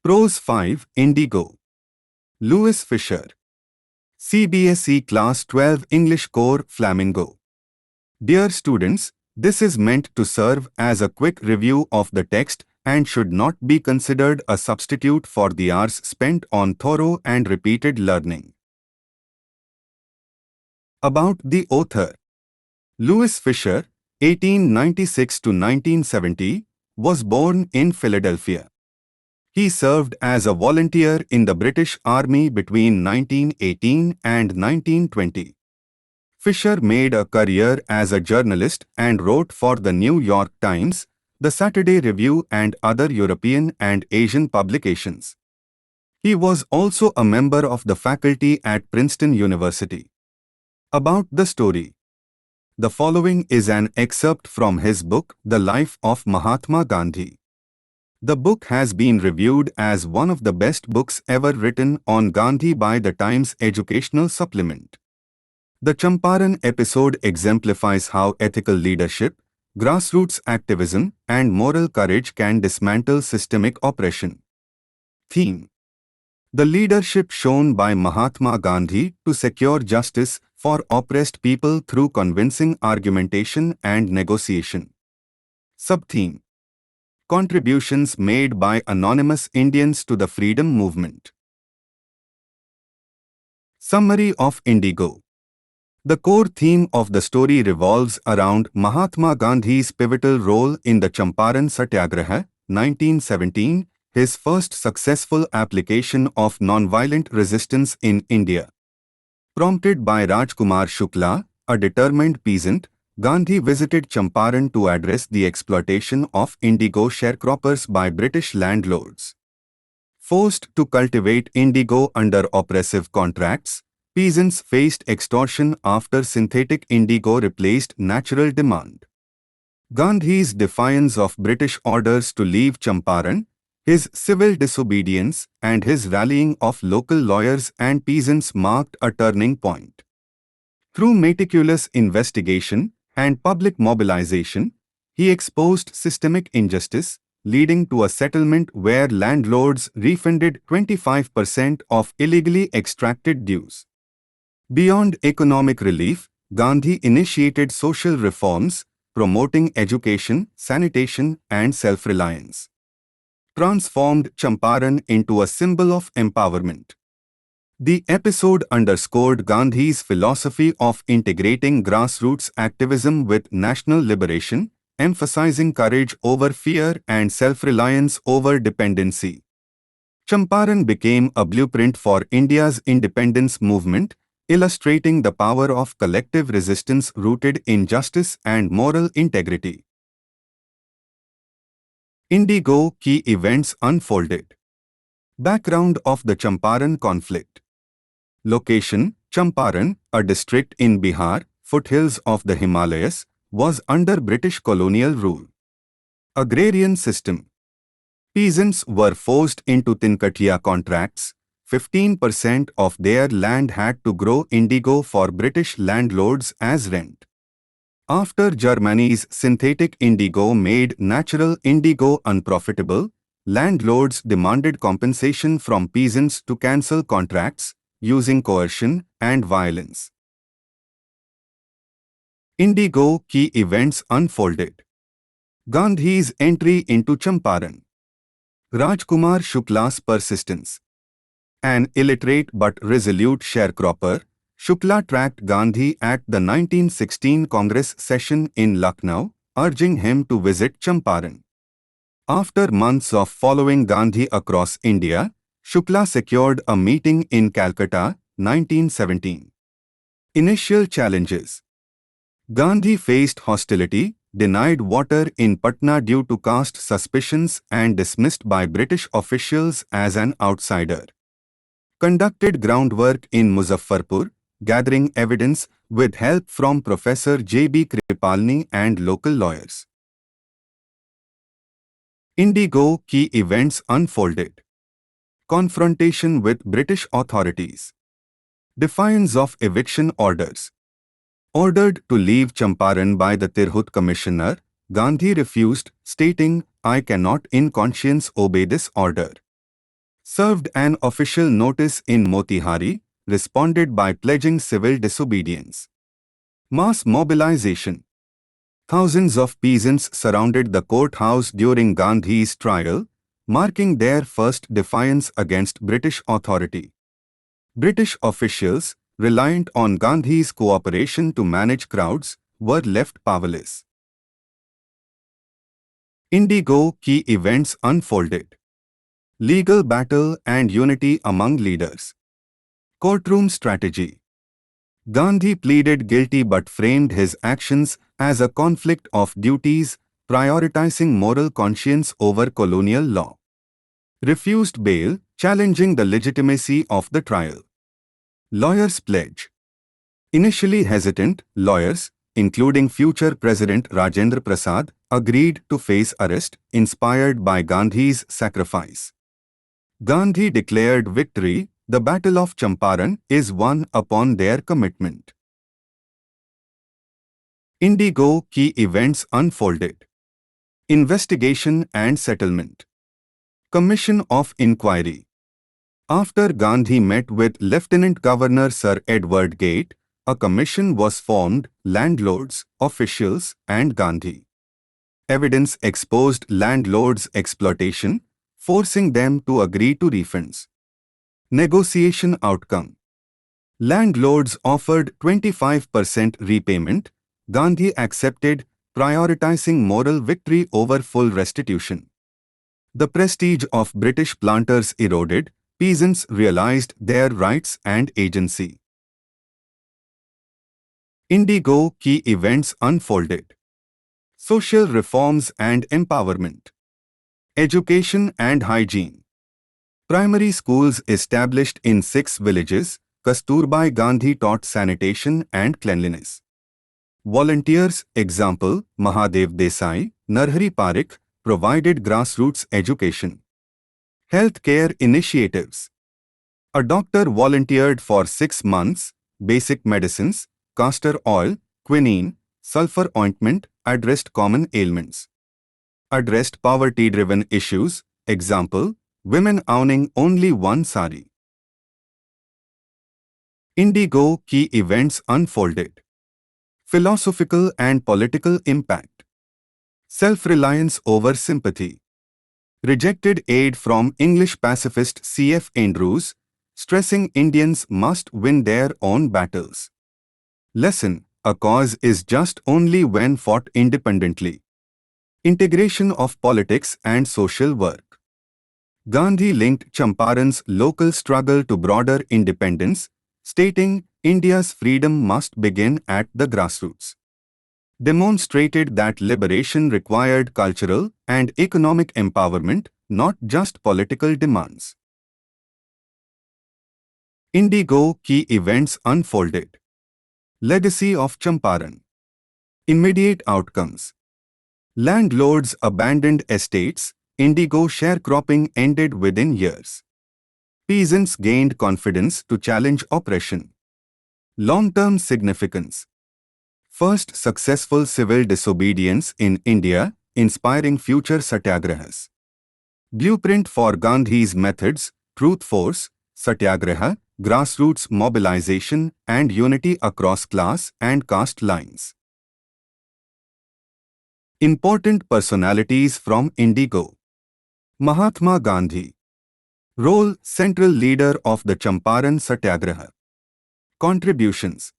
Prose 5, Indigo. Louis Fischer. CBSE Class 12 English Core, Flamingo. Dear students, this is meant to serve as a quick review of the text and should not be considered a substitute for the hours spent on thorough and repeated learning. About the author. Louis Fischer, 1896 to 1970, was born in Philadelphia. He served as a volunteer in the British Army between 1918 and 1920. Fischer made a career as a journalist and wrote for the New York Times, the Saturday Review and other European and Asian publications. He was also a member of the faculty at Princeton University. About the story. The following is an excerpt from his book, The Life of Mahatma Gandhi. The book has been reviewed as one of the best books ever written on Gandhi by the Times Educational Supplement. The Champaran episode exemplifies how ethical leadership, grassroots activism, and moral courage can dismantle systemic oppression. Theme: the leadership shown by Mahatma Gandhi to secure justice for oppressed people through convincing argumentation and negotiation. Subtheme: contributions made by anonymous Indians to the freedom movement. Summary of Indigo. The core theme of the story revolves around Mahatma Gandhi's pivotal role in the Champaran Satyagraha, 1917, his first successful application of nonviolent resistance in India. Prompted by Rajkumar Shukla, a determined peasant, Gandhi visited Champaran to address the exploitation of indigo sharecroppers by British landlords. Forced to cultivate indigo under oppressive contracts, peasants faced extortion after synthetic indigo replaced natural demand. Gandhi's defiance of British orders to leave Champaran, his civil disobedience, and his rallying of local lawyers and peasants marked a turning point. Through meticulous investigation and public mobilization, he exposed systemic injustice, leading to a settlement where landlords refunded 25% of illegally extracted dues. Beyond economic relief, Gandhi initiated social reforms, promoting education, sanitation, and self-reliance. Transformed Champaran into a symbol of empowerment. The episode underscored Gandhi's philosophy of integrating grassroots activism with national liberation, emphasizing courage over fear and self-reliance over dependency. Champaran became a blueprint for India's independence movement, illustrating the power of collective resistance rooted in justice and moral integrity. Indigo key events unfolded. Background of the Champaran conflict. Location: Champaran, a district in Bihar, foothills of the Himalayas, was under British colonial rule. Agrarian system. Peasants were forced into Tinkatia contracts. 15% of their land had to grow indigo for British landlords as rent. After Germany's synthetic indigo made natural indigo unprofitable, landlords demanded compensation from peasants to cancel contracts, using coercion and violence. Indigo key events unfolded. Gandhi's entry into Champaran. Rajkumar Shukla's persistence. An illiterate but resolute sharecropper, Shukla tracked Gandhi at the 1916 Congress session in Lucknow, urging him to visit Champaran. After months of following Gandhi across India, Shukla secured a meeting in Calcutta, 1917. Initial challenges. Gandhi faced hostility, denied water in Patna due to caste suspicions and dismissed by British officials as an outsider. Conducted groundwork in Muzaffarpur, gathering evidence with help from Professor J.B. Kripalni and local lawyers. Indigo key events unfolded. Confrontation with British authorities. Defiance of eviction orders. Ordered to leave Champaran by the Tirhut Commissioner, Gandhi refused, stating, "I cannot in conscience obey this order." served an official notice in Motihari, responded by pledging civil disobedience. Mass mobilization. Thousands of peasants surrounded the courthouse during Gandhi's trial, marking their first defiance against British authority. British officials, reliant on Gandhi's cooperation to manage crowds, were left powerless. Indigo key events unfolded. Legal battle and unity among leaders. Courtroom strategy. Gandhi pleaded guilty but framed his actions as a conflict of duties, prioritizing moral conscience over colonial law. Refused bail, challenging the legitimacy of the trial. Lawyers' pledge. Initially hesitant, lawyers, including future President Rajendra Prasad, agreed to face arrest, inspired by Gandhi's sacrifice. Gandhi declared victory. The Battle of Champaran is won upon their commitment. Indigo key events unfolded. Investigation and settlement. Commission of Inquiry. After Gandhi met with Lieutenant Governor Sir Edward Gate, a commission was formed, landlords, officials, and Gandhi. Evidence exposed landlords' exploitation, forcing them to agree to refunds. Negotiation outcome. Landlords offered 25% repayment. Gandhi accepted, prioritizing moral victory over full restitution. The prestige of British planters eroded. Peasants realized their rights and agency. Indigo key events unfolded. Social reforms and empowerment. Education and hygiene. Primary schools established in 6 villages. Kasturbai Gandhi taught sanitation and cleanliness. Volunteers, example, Mahadev Desai, Narhari Parikh, provided grassroots education. Healthcare initiatives. A doctor volunteered for 6 months, basic medicines, castor oil, quinine, sulfur ointment, addressed common ailments. Addressed poverty-driven issues, example, women owning only one sari. Indigo key events unfolded. Philosophical and political impact. Self-reliance over sympathy. Rejected aid from English pacifist C.F. Andrews, stressing Indians must win their own battles. Lesson: a cause is just only when fought independently. Integration of politics and social work. Gandhi linked Champaran's local struggle to broader independence, stating, India's freedom must begin at the grassroots. Demonstrated that liberation required cultural and economic empowerment, not just political demands. Indigo key events unfolded. Legacy of Champaran. Immediate outcomes. Landlords abandoned estates. Indigo sharecropping ended within years. Peasants gained confidence to challenge oppression. Long-term significance. First successful civil disobedience in India, inspiring future satyagrahas. Blueprint for Gandhi's methods, truth force, satyagraha, grassroots mobilization, and unity across class and caste lines. Important personalities from Indigo. Mahatma Gandhi. Role: central leader of the Champaran Satyagraha. Contributions: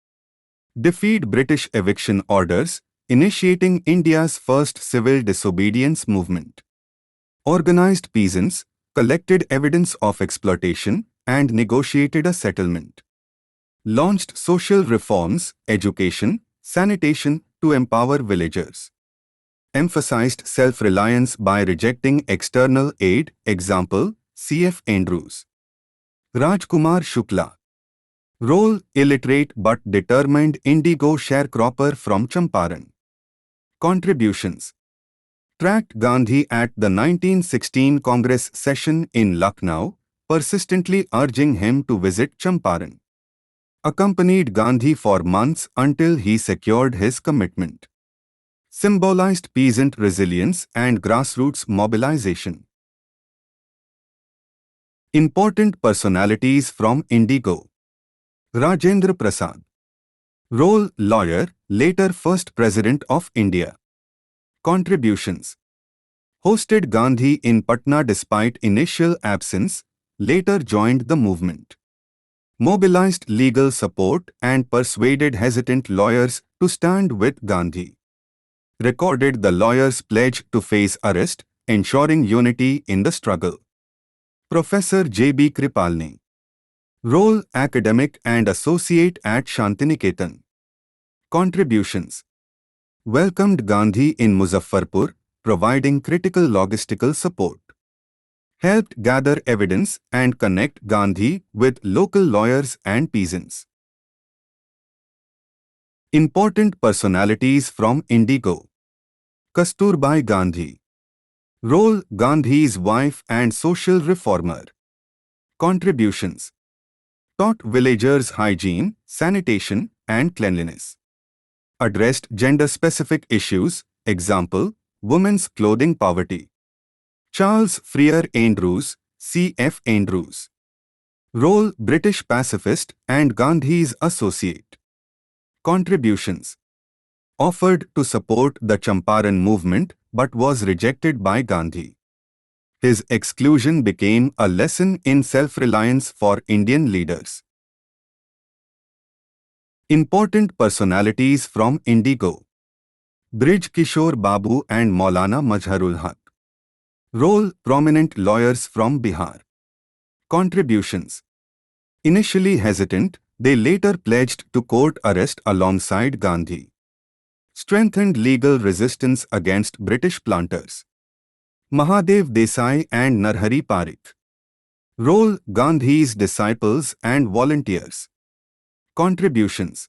defeat British eviction orders, initiating India's first civil disobedience movement. Organized peasants, collected evidence of exploitation, and negotiated a settlement. Launched social reforms, education, sanitation to empower villagers. Emphasized self-reliance by rejecting external aid, example, C.F. Andrews. Rajkumar Shukla. Role: illiterate but determined Indigo sharecropper from Champaran. Contributions: tracked Gandhi at the 1916 Congress session in Lucknow, persistently urging him to visit Champaran. Accompanied Gandhi for months until he secured his commitment. Symbolized peasant resilience and grassroots mobilization. Important personalities from Indigo. Rajendra Prasad. Role: lawyer, later first President of India. Contributions: hosted Gandhi in Patna despite initial absence, later joined the movement. Mobilized legal support and persuaded hesitant lawyers to stand with Gandhi. Recorded the lawyers' pledge to face arrest, ensuring unity in the struggle. Professor J.B. Kripalni. Role: academic and associate at Shantiniketan. Contributions: welcomed Gandhi in Muzaffarpur, providing critical logistical support. Helped gather evidence and connect Gandhi with local lawyers and peasants. Important personalities from Indigo. Kasturbai Gandhi. Role: Gandhi's wife and social reformer. Contributions: taught villagers hygiene, sanitation, and cleanliness. Addressed gender-specific issues, example, women's clothing poverty. Charles Freer Andrews, C.F. Andrews. Role: British pacifist and Gandhi's associate. Contributions: offered to support the Champaran movement but was rejected by Gandhi. His exclusion became a lesson in self-reliance for Indian leaders. Important personalities from Indigo. Brij Kishore Babu and Maulana Mazharul Haq. Role: prominent lawyers from Bihar. Contributions: initially hesitant, they later pledged to court arrest alongside Gandhi. Strengthened legal resistance against British planters. Mahadev Desai and Narhari Parikh. Role: Gandhi's disciples and volunteers. Contributions: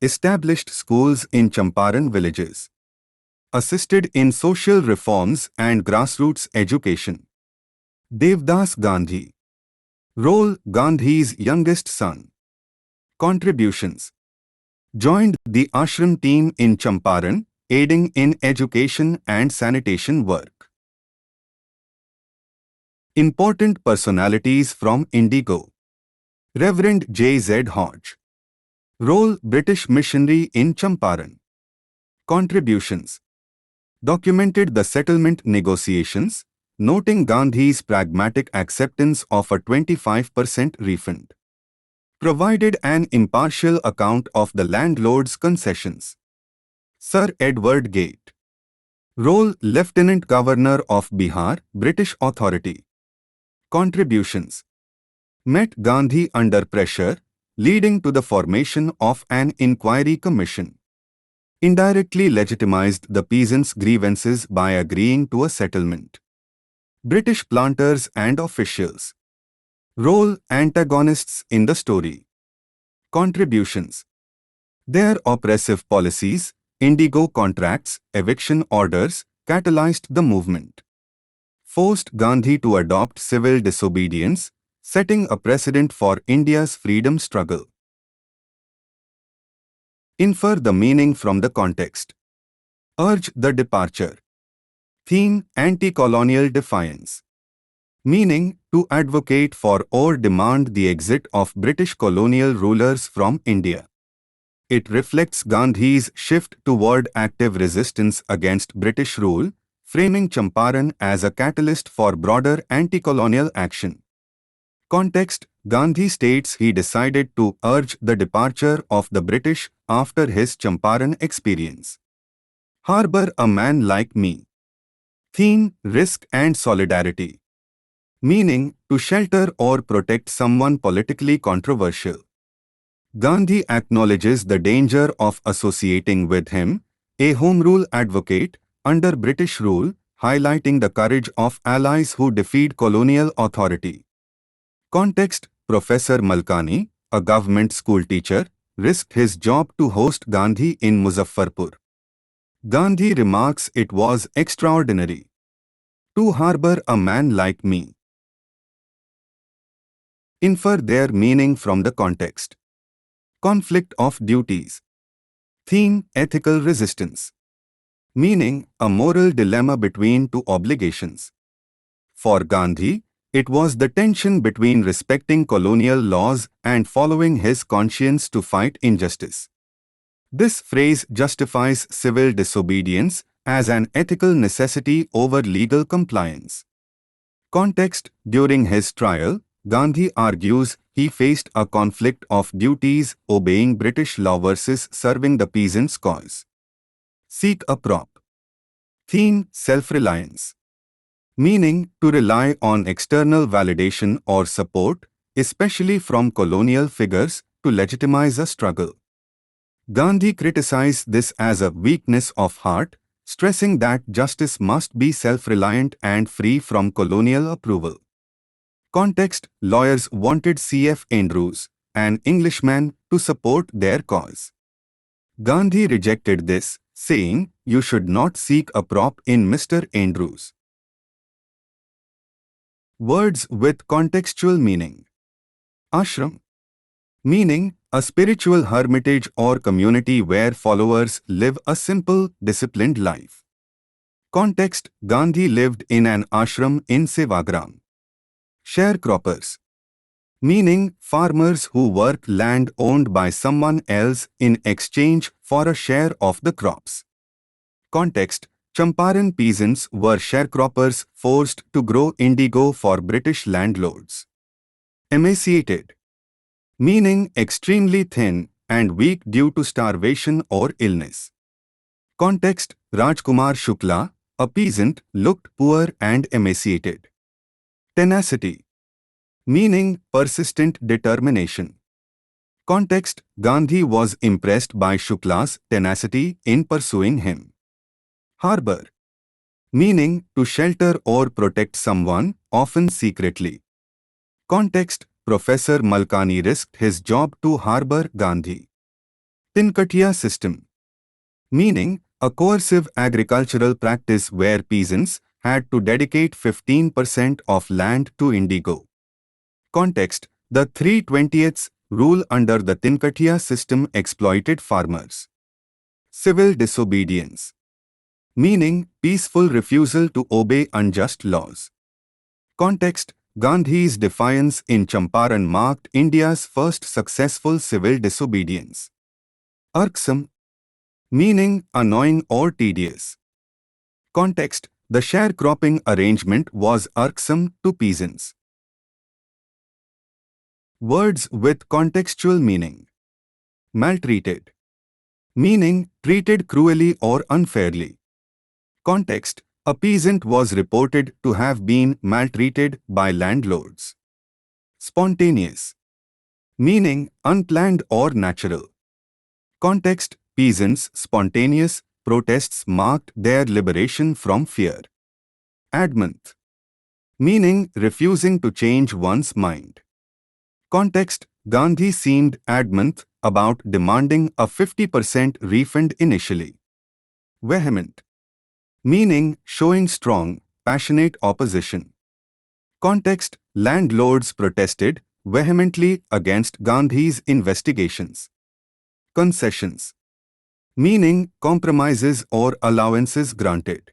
established schools in Champaran villages. Assisted in social reforms and grassroots education. Devdas Gandhi. Role: Gandhi's youngest son. Contributions: joined the ashram team in Champaran, aiding in education and sanitation work. Important personalities from Indigo. Reverend J. Z. Hodge. Role: British missionary in Champaran. Contributions: documented the settlement negotiations, noting Gandhi's pragmatic acceptance of a 25% refund. Provided an impartial account of the landlord's concessions. Sir Edward Gate. Role: Lieutenant Governor of Bihar, British Authority. Contributions: met Gandhi under pressure, leading to the formation of an inquiry commission. Indirectly legitimized the peasants' grievances by agreeing to a settlement. British planters and officials. Role: antagonists in the story. Contributions: their oppressive policies, Indigo contracts, eviction orders, catalyzed the movement. Forced Gandhi to adopt civil disobedience, setting a precedent for India's freedom struggle. Infer the meaning from the context. Urge the departure. Theme: anti-colonial defiance. Meaning: to advocate for or demand the exit of British colonial rulers from India. It reflects Gandhi's shift toward active resistance against British rule, framing Champaran as a catalyst for broader anti-colonial action. Context: Gandhi states he decided to urge the departure of the British after his Champaran experience. Harbor a man like me. Theme: risk and solidarity. Meaning: to shelter or protect someone politically controversial. Gandhi acknowledges the danger of associating with him, a Home Rule advocate, under British rule, highlighting the courage of allies who defied colonial authority. Context: Professor Malkani, a government school teacher, risked his job to host Gandhi in Muzaffarpur. Gandhi remarks it was extraordinary to harbor a man like me. Infer their meaning from the context. Conflict of duties. Theme: ethical resistance. Meaning: a moral dilemma between two obligations. For Gandhi, It was the tension between respecting colonial laws and following his conscience to fight injustice. This phrase justifies civil disobedience as an ethical necessity over legal compliance. Context: during his trial, Gandhi argues he faced a conflict of duties, obeying British law versus serving the peasants' cause. Seek a prop. Theme: self-reliance. Meaning: to rely on external validation or support, especially from colonial figures, to legitimize a struggle. Gandhi criticized this as a weakness of heart, stressing that justice must be self-reliant and free from colonial approval. Context: lawyers wanted C.F. Andrews, an Englishman, to support their cause. Gandhi rejected this, saying, "You should not seek a prop in Mr. Andrews." Words with contextual meaning. Ashram. Meaning, a spiritual hermitage or community where followers live a simple, disciplined life. Context: Gandhi lived in an ashram in Sevagram. Sharecroppers. Meaning, farmers who work land owned by someone else in exchange for a share of the crops. Context: Champaran peasants were sharecroppers forced to grow indigo for British landlords. Emaciated. Meaning, extremely thin and weak due to starvation or illness. Context: Rajkumar Shukla, a peasant, looked poor and emaciated. Tenacity. Meaning, persistent determination. Context: Gandhi was impressed by Shukla's tenacity in pursuing him. Harbor. Meaning, to shelter or protect someone, often secretly. Context: Professor Malkani risked his job to harbor Gandhi. Tinkatia system. Meaning, a coercive agricultural practice where peasants had to dedicate 15% of land to indigo. Context: the 3/20ths rule under the Tinkatia system exploited farmers. Civil disobedience. Meaning, peaceful refusal to obey unjust laws. Context: Gandhi's defiance in Champaran marked India's first successful civil disobedience. Irksome. Meaning, annoying or tedious. Context: the sharecropping arrangement was irksome to peasants. Words with contextual meaning. Maltreated. Meaning, treated cruelly or unfairly. Context: a peasant was reported to have been maltreated by landlords. Spontaneous. Meaning, unplanned or natural. Context: peasants' spontaneous protests marked their liberation from fear. Adamant. Meaning, refusing to change one's mind. Context: Gandhi seemed adamant about demanding a 50% refund initially. Vehement. Meaning, showing strong, passionate opposition. Context: landlords protested vehemently against Gandhi's investigations. Concessions. Meaning, compromises or allowances granted.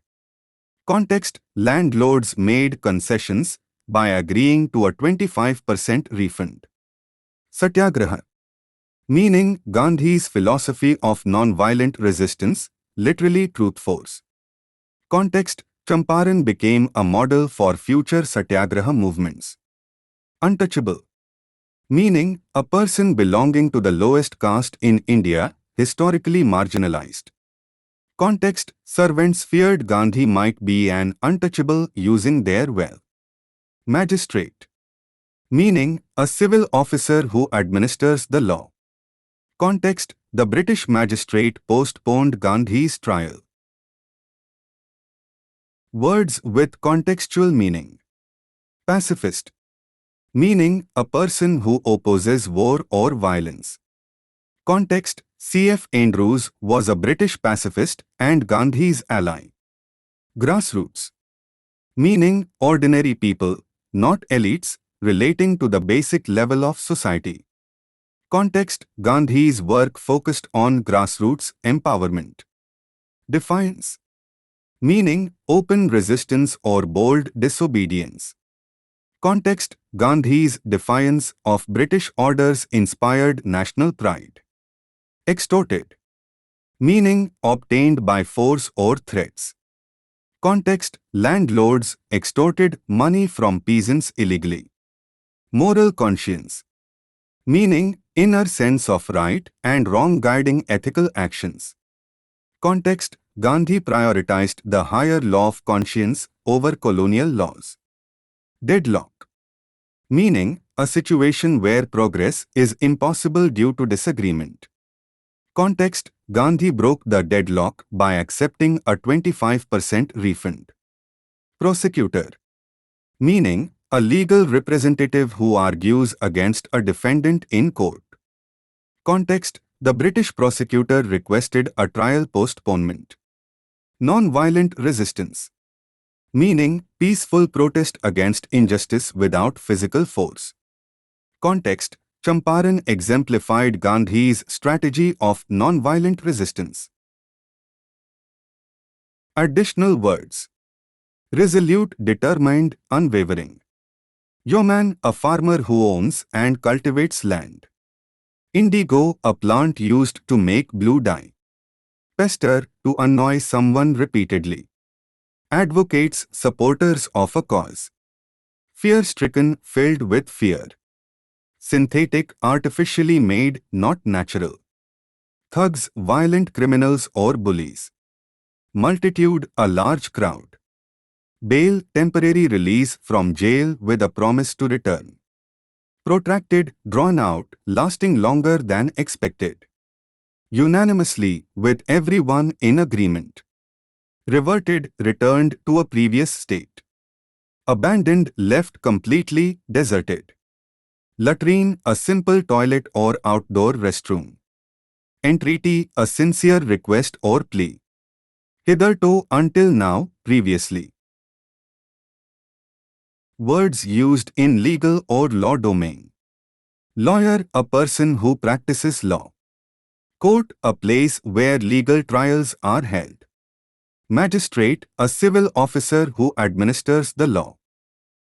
Context: landlords made concessions by agreeing to a 25% refund. Satyagraha. Meaning, Gandhi's philosophy of non-violent resistance, literally truth force. Context: Champaran became a model for future Satyagraha movements. Untouchable. Meaning, a person belonging to the lowest caste in India, historically marginalized. Context: servants feared Gandhi might be an untouchable using their wealth. Magistrate. Meaning, a civil officer who administers the law. Context: the British magistrate postponed Gandhi's trial. Words with contextual meaning. Pacifist. Meaning, a person who opposes war or violence. Context: C.F. Andrews was a British pacifist and Gandhi's ally. Grassroots. Meaning, ordinary people, not elites, relating to the basic level of society. Context: Gandhi's work focused on grassroots empowerment. Defiance. Meaning, open resistance or bold disobedience. Context: Gandhi's defiance of British orders inspired national pride. Extorted. Meaning: obtained by force or threats. Context: landlords extorted money from peasants illegally. Moral conscience. Meaning: inner sense of right and wrong guiding ethical actions. Context: Gandhi prioritized the higher law of conscience over colonial laws. Deadlock. Meaning: a situation where progress is impossible due to disagreement. Context: Gandhi broke the deadlock by accepting a 25% refund. Prosecutor. Meaning: a legal representative who argues against a defendant in court. Context: the British prosecutor requested a trial postponement. Non-violent resistance. Meaning: peaceful protest against injustice without physical force. Context: Champaran exemplified Gandhi's strategy of non-violent resistance. Additional words. Resolute, determined, unwavering. Yeoman, a farmer who owns and cultivates land. Indigo, a plant used to make blue dye. Pester, to annoy someone repeatedly. Advocates, supporters of a cause. Fear-stricken, filled with fear. Synthetic, artificially made, not natural. Thugs, violent criminals or bullies. Multitude, a large crowd. Bail, temporary release from jail with a promise to return. Protracted, drawn out, lasting longer than expected. Unanimously, with everyone in agreement. Reverted, returned to a previous state. Abandoned, left completely, deserted. Latrine, a simple toilet or outdoor restroom. Entreaty, a sincere request or plea. Hitherto, until now, previously. Words used in legal or law domain. Lawyer, a person who practices law. Court, a place where legal trials are held. Magistrate, a civil officer who administers the law.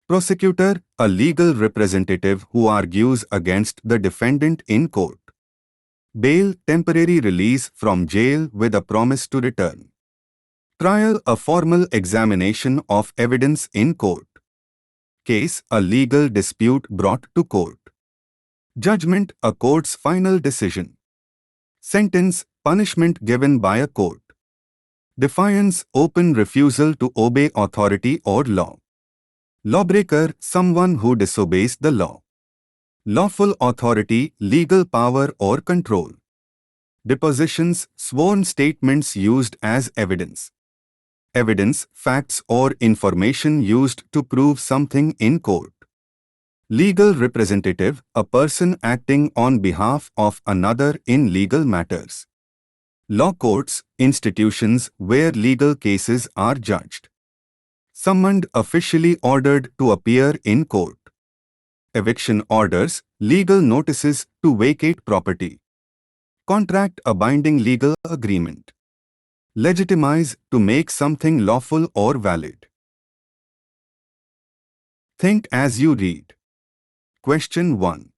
Prosecutor, a legal representative who argues against the defendant in court. Bail, temporary release from jail with a promise to return. Trial, a formal examination of evidence in court. Case, a legal dispute brought to court. Judgment, a court's final decision. Sentence, punishment given by a court. Defiance, open refusal to obey authority or law. Lawbreaker, someone who disobeys the law. Lawful authority, legal power or control. Depositions, sworn statements used as evidence. Evidence, facts or information used to prove something in court. Legal representative, a person acting on behalf of another in legal matters. Law courts, institutions where legal cases are judged. Summoned, officially ordered to appear in court. Eviction orders, legal notices to vacate property. Contract, a binding legal agreement. Legitimize, to make something lawful or valid. Think as you read. Question 1.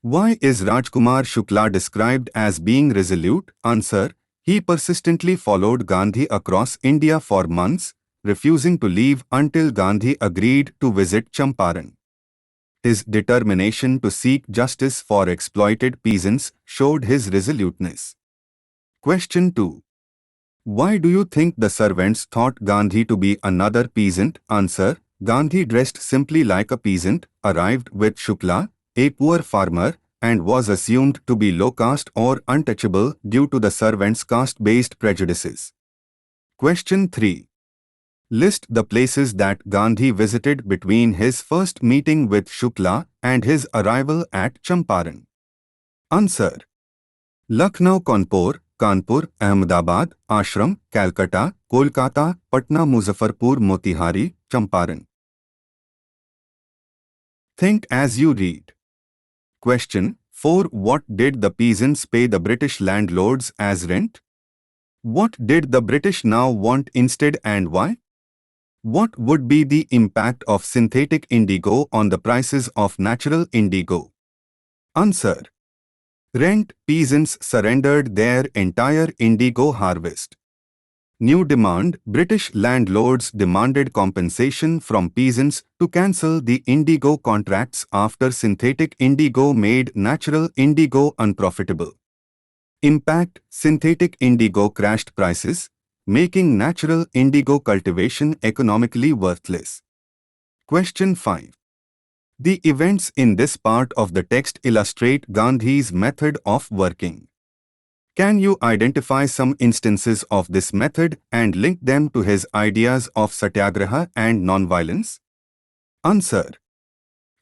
Why is Rajkumar Shukla described as being resolute? Answer. He persistently followed Gandhi across India for months, refusing to leave until Gandhi agreed to visit Champaran. His determination to seek justice for exploited peasants showed his resoluteness. Question 2. Why do you think the servants thought Gandhi to be another peasant? Answer. Gandhi dressed simply like a peasant, arrived with Shukla, a poor farmer, and was assumed to be low caste or untouchable due to the servants' caste-based prejudices. Question 3. List the places that Gandhi visited between his first meeting with Shukla and his arrival at Champaran. Answer. Lucknow, Kanpur, Ahmedabad, Ashram, Calcutta, Kolkata, Patna, Muzaffarpur, Motihari, Champaran. Think as you read. Question 4. What did the peasants pay the British landlords as rent? What did the British now want instead and why? What would be the impact of synthetic indigo on the prices of natural indigo? Answer. Rent. Peasants surrendered their entire indigo harvest. New demand. British landlords demanded compensation from peasants to cancel the indigo contracts after synthetic indigo made natural indigo unprofitable. Impact. Synthetic indigo crashed prices, making natural indigo cultivation economically worthless. Question 5. The events in this part of the text illustrate Gandhi's method of working. Can you identify some instances of this method and link them to his ideas of satyagraha and nonviolence? Answer.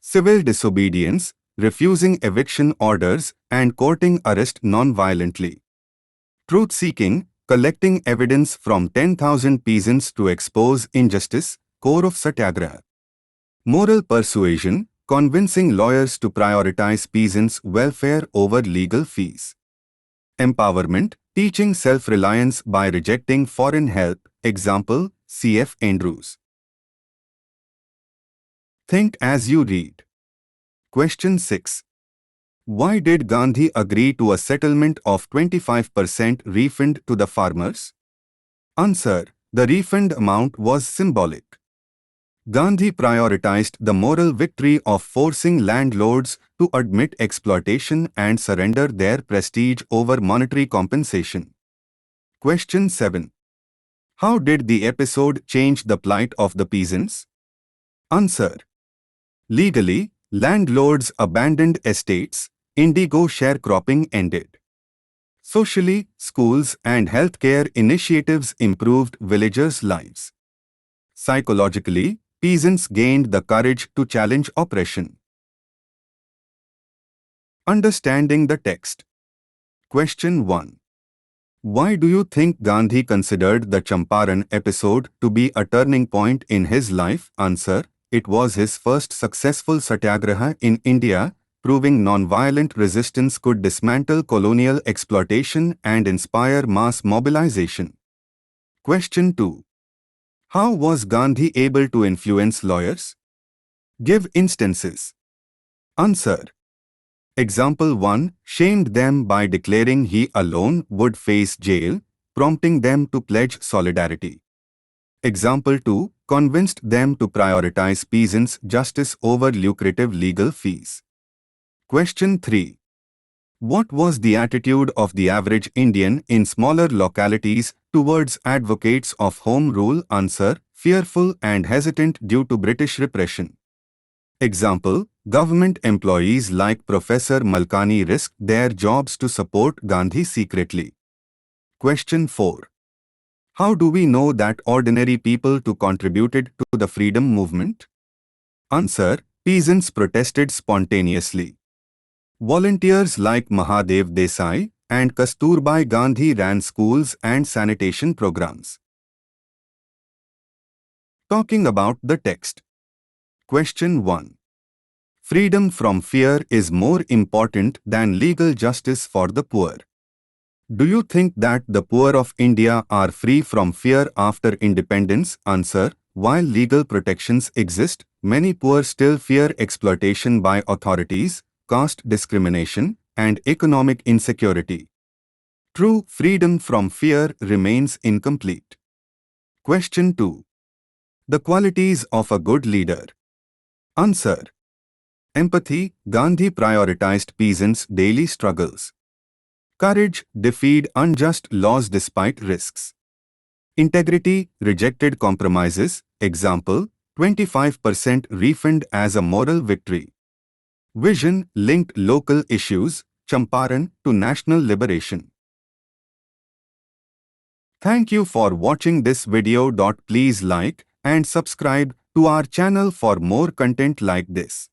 Civil disobedience, refusing eviction orders, and courting arrest non-violently. Truth-seeking, collecting evidence from 10,000 peasants to expose injustice, core of satyagraha. Moral persuasion, convincing lawyers to prioritize peasants' welfare over legal fees. Empowerment, teaching self-reliance by rejecting foreign help, example, C.F. Andrews. Think as you read. Question 6. Why did Gandhi agree to a settlement of 25% refund to the farmers? Answer. The refund amount was symbolic. Gandhi prioritized the moral victory of forcing landlords to admit exploitation and surrender their prestige over monetary compensation. Question 7. How did the episode change the plight of the peasants? Answer. Legally, landlords abandoned estates, indigo sharecropping ended. Socially, schools and healthcare initiatives improved villagers' lives. Psychologically, peasants gained the courage to challenge oppression. Understanding the text. Question 1. Why do you think Gandhi considered the Champaran episode to be a turning point in his life? Answer. It was his first successful satyagraha in India, proving non-violent resistance could dismantle colonial exploitation and inspire mass mobilization. Question 2. How was Gandhi able to influence lawyers? Give instances. Answer. Example 1. Shamed them by declaring he alone would face jail, prompting them to pledge solidarity. Example 2. Convinced them to prioritize peasants' justice over lucrative legal fees. Question 3. What was the attitude of the average Indian in smaller localities towards advocates of home rule? Answer. Fearful and hesitant due to British repression. Example. Government employees like Professor Malkani risked their jobs to support Gandhi secretly. Question 4. How do we know that ordinary people too contributed to the freedom movement? Answer. Peasants protested spontaneously. Volunteers like Mahadev Desai and Kasturbai Gandhi ran schools and sanitation programs. Talking about the text. Question 1. Freedom from fear is more important than legal justice for the poor. Do you think that the poor of India are free from fear after independence? Answer. While legal protections exist, many poor still fear exploitation by authorities, caste discrimination, and economic insecurity. True freedom from fear remains incomplete. Question 2. The qualities of a good leader. Answer. Empathy. Gandhi prioritized peasants' daily struggles. Courage. Defied unjust laws despite risks. Integrity. Rejected compromises. Example, 25% refund as a moral victory. Vision. Linked local issues, Champaran, to national liberation. Thank you for watching this video. Please like and subscribe to our channel for more content like this.